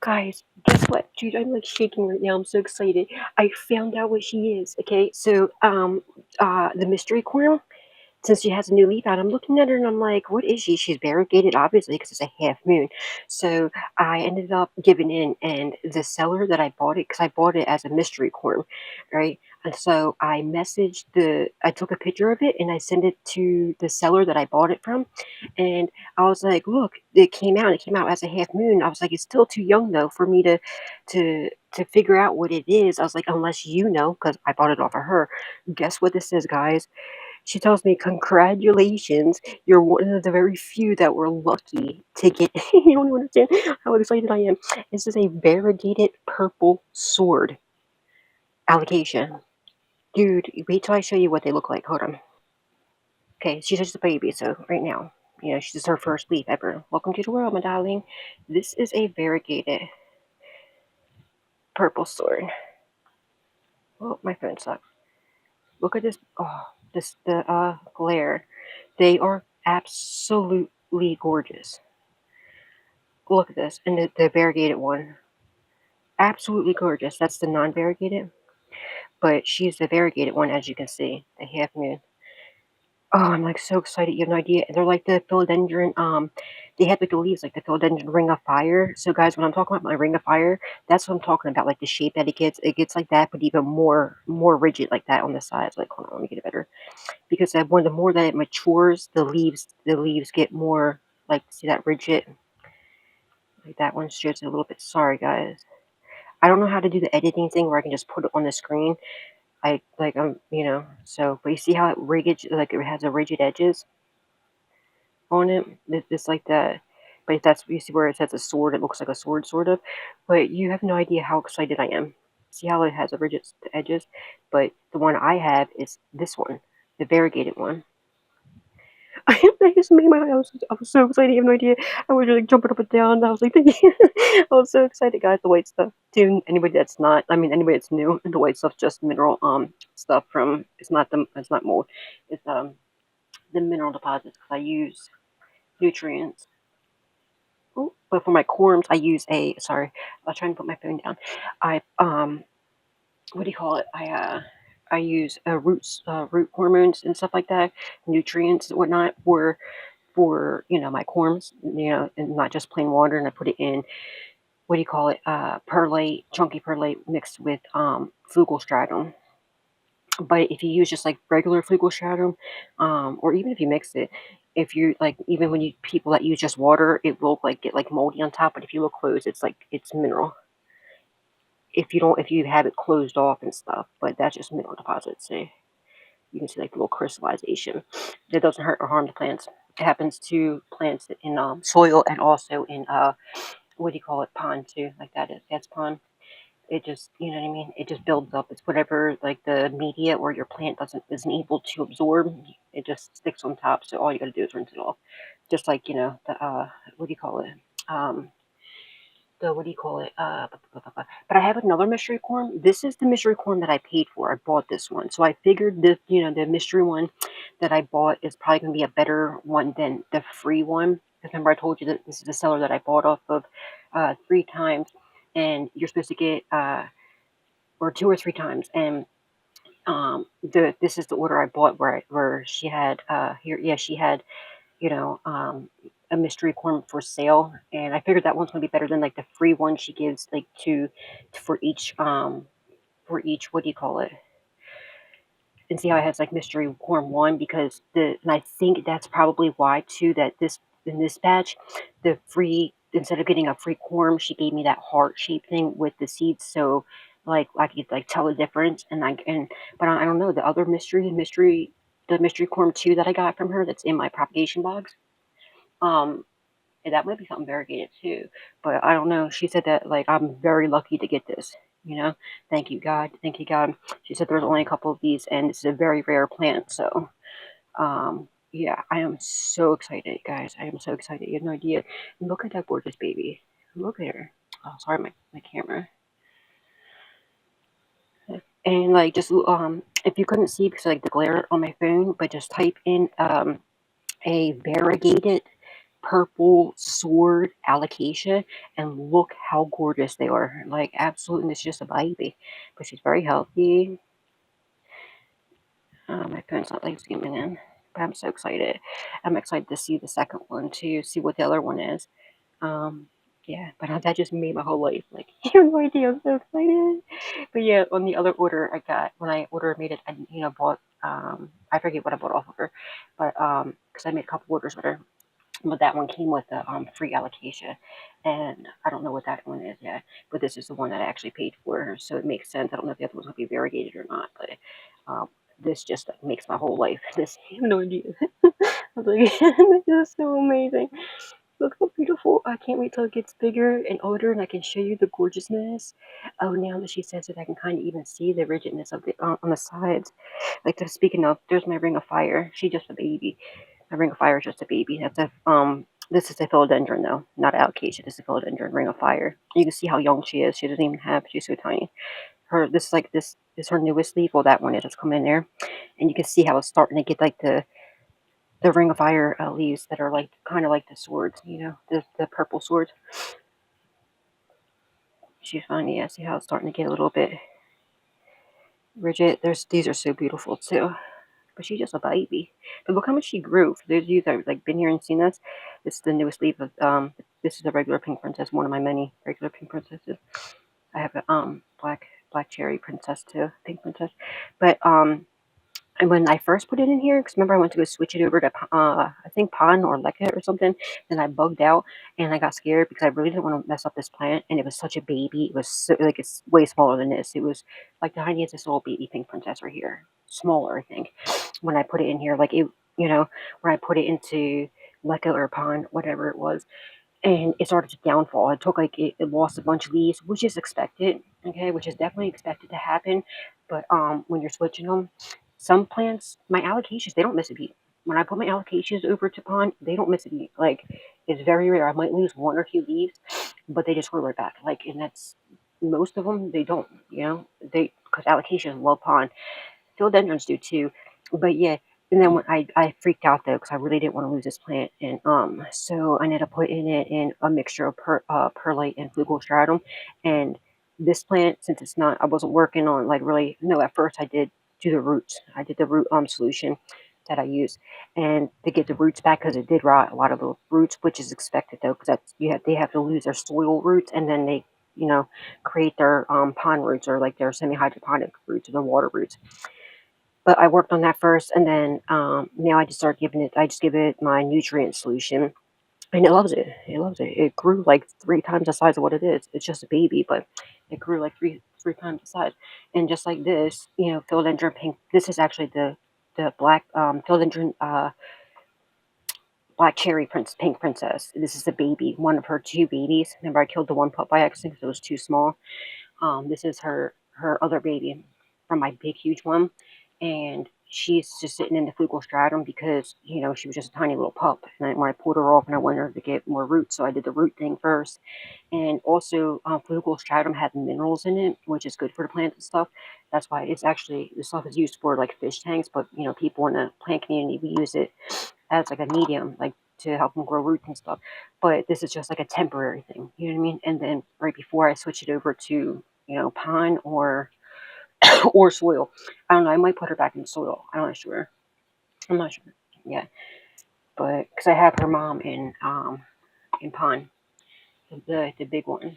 Guys, guess what? Dude, I'm like shaking right now. I'm so excited. I found out what she is. Okay, so the mystery queen, since she has a new leaf out, I'm looking at her and I'm like, what is she? She's variegated, obviously, because it's a half moon. So I ended up giving in, and the seller that I bought it, because I bought it as a mystery corn, right? And so I took a picture of it and I sent it to the seller that I bought it from. And I was like, look, it came out as a half moon. I was like, it's still too young though for me to figure out what it is. I was like, unless you know, because I bought it off of her. Guess what this is, guys? She tells me, "Congratulations, you're one of the very few that were lucky to get." You don't even understand how excited I am. This is a variegated purple sword allocation. Dude, wait till I show you what they look like. Hold on. Okay, she's just a baby, so right now, she's her first leaf ever. Welcome to the world, my darling. This is a variegated purple sword. Oh, my phone sucks. Look at this. Oh, the glare. They are absolutely gorgeous. Look at this. And the variegated one. Absolutely gorgeous. That's the non-variegated. But she's the variegated one, as you can see. The half moon. Oh, I'm like so excited. You have no idea. They're like the philodendron. They have like the leaves like the philodendron ring of fire. So, guys, when I'm talking about my ring of fire, that's what I'm talking about. Like the shape that it gets. It gets like that, but even more rigid like that on the sides. Like, hold on, let me get it better. Because when the more that it matures, the leaves get more like, see that rigid. Like that one shows it a little bit. Sorry, guys. I don't know how to do the editing thing where I can just put it on the screen. So, but you see how it has a rigid edges on it? It's like that. But if that's, you see where it says a sword, it looks like a sword, sort of. But you have no idea how excited I am. See how it has a rigid edges? But the one I have is this one, the variegated one. I just made I was so excited. You have no idea. I was like jumping up and down. I was like, I was so excited, guys. The white stuff. To anybody that's not, I mean, anybody that's new, the white stuff's just mineral stuff from. It's not mold. It's the mineral deposits. 'Cause I use nutrients. Ooh, but for my corms, I use a. Sorry, I was trying to put my phone down. I what do you call it? I use root hormones and stuff like that, nutrients and whatnot for my corms, and not just plain water. And I put it in, what do you call it, perlite, chunky perlite mixed with flugelstratum. But if you use just like regular flugelstratum, or even if you mix it, if you like, even when you people that use just water, it will like get like moldy on top. But if you look close, it's like it's mineral. If you have it closed off and stuff, but that's just mineral deposits. See, you can see like a little crystallization. That doesn't hurt or harm the plants. It happens to plants in soil and also in what do you call it, pond too, like that's pond. It just, you know what I mean, it just builds up. It's whatever, like the media or your plant isn't able to absorb, it just sticks on top. So all you got to do is rinse it off, just like the what do you call it, um the what do you call it? But I have another mystery corn. This is the mystery corn that I paid for. I bought this one, so I figured the mystery one that I bought is probably gonna be a better one than the free one. Remember, I told you that this is the seller that I bought off of 3 times, and you're supposed to get or 2 or 3 times, and this is the order I bought where she had she had you know, um, a mystery corn for sale, and I figured that one's gonna be better than like the free one she gives like for each, what do you call it? And see how it has like mystery corn one, because and I think that's probably why too, that this in this batch, the free, instead of getting a free corn, she gave me that heart shaped thing with the seeds, so like I could like tell the difference. But I don't know, the other the mystery corn two that I got from her that's in my propagation box. Um, and that might be something variegated too, but I don't know. She said that like I'm very lucky to get this. Thank you God, thank you God. She said there's only a couple of these, and it's a very rare plant. So, yeah, I am so excited, guys. I am so excited. You have no idea. Look at that gorgeous baby. Look at her. Oh, sorry, my camera. And like just if you couldn't see because like the glare on my phone, but just type in a variegated purple sword alocasia, and look how gorgeous they are. Like, absolutely, it's just a baby. But she's very healthy. My phone's not like zooming in, but I'm so excited. I'm excited to see the second one too, see what the other one is. Um, yeah, but that just made my whole life. Like, you have no idea, I'm so excited. But yeah, on the other order I got, when I made it, I, bought, I forget what I bought off of her, but, because I made a couple orders with her. But that one came with the free allocation, and I don't know what that one is yet. But this is the one that I actually paid for, so it makes sense. I don't know if the other one's gonna be variegated or not, but um, this just like, makes my whole life. This, I have no idea. I was like, this is so amazing. Look how beautiful. I can't wait till it gets bigger and older and I can show you the gorgeousness. Oh, now that she says it, I can kind of even see the rigidness of the on the sides. Like, speaking of, there's my ring of fire. She just a baby. My ring of fire is just a baby. That's a This is a philodendron though, not alocasia. This is a philodendron ring of fire. You can see how young she is. She doesn't even have. She's so tiny. This is her newest leaf. Well, that one is. It's coming in there, and you can see how it's starting to get like the ring of fire leaves that are like kind of like the swords. The purple swords. She's fine. Yeah, see how it's starting to get a little bit rigid. These are so beautiful too. But she's just a baby. But look how much she grew. For those of you that have like been here and seen this, this is the newest leaf of this is a regular pink princess, one of my many regular pink princesses. I have a black cherry princess too, pink princess. But and when I first put it in here, because remember I went to go switch it over to I think Pon or Lekka or something, then I bugged out and I got scared because I really didn't want to mess up this plant, and it was such a baby. It was so, like, it's way smaller than this. It was like the tiniest little baby pink princess right here, smaller I think. When I put it in here, like it, when I put it into Lekka or Pon, whatever it was, and it started to downfall. It took like it lost a bunch of leaves, which is expected, okay, which is definitely expected to happen. But when you're switching them, some plants, my allocations, they don't miss a beat. When I put my allocations over to pond, they don't miss a beat. Like, it's very rare. I might lose one or two leaves, but they just grow right back. Like, and that's most of them. They don't, they because allocations love pond. Philodendrons do too. But yeah, and then when I freaked out though because I really didn't want to lose this plant, and so I ended up putting it in a mixture of perlite and flugelstratum. And this plant, since it's not, I wasn't working on like really. No, at first I did do the roots. I did the root solution that I used, and to get the roots back because it did rot a lot of the roots, which is expected though because that's they have to lose their soil roots and then they create their pond roots or like their semi-hydroponic roots or the water roots. But I worked on that first, and then now I just start giving it. I just give it my nutrient solution, and it loves it. It loves it. It grew like 3 times the size of what it is. It's just a baby, but it grew like three times the size. And just like this, philodendron pink. This is actually the black philodendron black cherry pink princess. This is a baby, one of her 2 babies. Remember, I killed the one pup by accident because it was too small. This is her other baby from my big huge one, and she's just sitting in the flugelstratum because she was just a tiny little pup. And when I pulled her off, and I wanted her to get more roots, so I did the root thing first. And also, flugelstratum had minerals in it, which is good for the plants and stuff. That's why it's actually the stuff is used for like fish tanks, but people in the plant community we use it as like a medium, like to help them grow roots and stuff. But this is just like a temporary thing, you know what I mean? And then right before I switch it over to pine or or soil, I don't know. I might put her back in soil. I'm not sure. I'm not sure. Yeah, but because I have her mom in pine, the big one,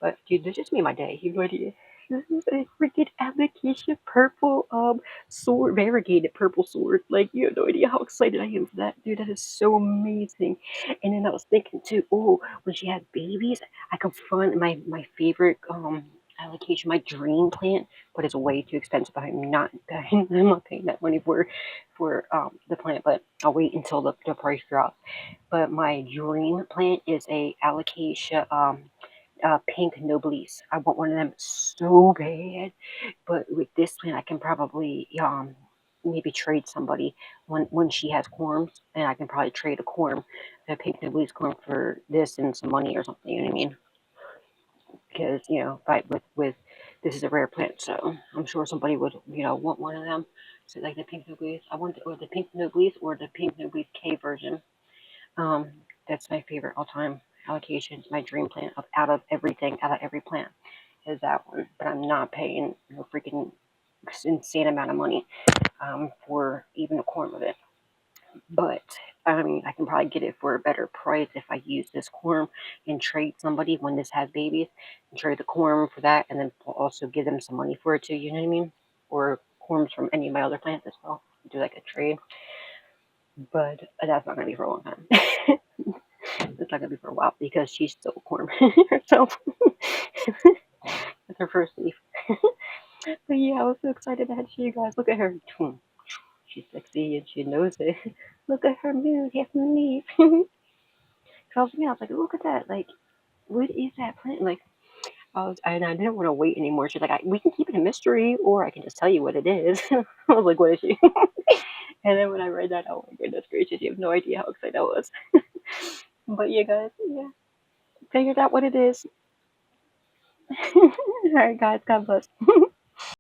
But dude, this just made my day. You know what it is? This is a freaking alocasia purple sword, variegated purple sword. Like, you have no idea how excited I am for that, dude. That is so amazing. And then I was thinking too, oh, when she had babies, I could find my favorite alocasia, my dream plant, but it's way too expensive. I'm not paying that money for the plant, but I'll wait until the price drops. But my dream plant is a alocasia pink noblesse. I want one of them so bad. But with this plant, I can probably maybe trade somebody when she has corms, and I can probably trade a pink noblesse corm for this and some money or something. You know what I mean? Because with this is a rare plant, so I'm sure somebody would want one of them. So like the pink noblesse, I want the pink noblesse or the pink noblesse K version. Um, that's my favorite all-time allocation. My dream plant of out of everything, out of every plant, is that one. But I'm not paying no freaking insane amount of money for even a corn of it. But I mean, I can probably get it for a better price if I use this corm and trade somebody when this has babies, and trade the corm for that, and then also give them some money for it too. You know what I mean? Or corms from any of my other plants as well. Do like a trade, but that's not gonna be for a long time. It's not gonna be for a while because she's still a corm herself. It's her first leaf. But yeah, I was so excited to show you guys. Look at her. She's sexy and she knows it. Look at her moon, half moon leaf. Tells me, I was like, look at that. Like, what is that plant? Like, and I didn't want to wait anymore. She's like, we can keep it a mystery, or I can just tell you what it is. I was like, what is she? And then when I read that, oh my goodness gracious, you have no idea how excited I was. But yeah, guys, yeah, figured out what it is. All right, guys, God bless.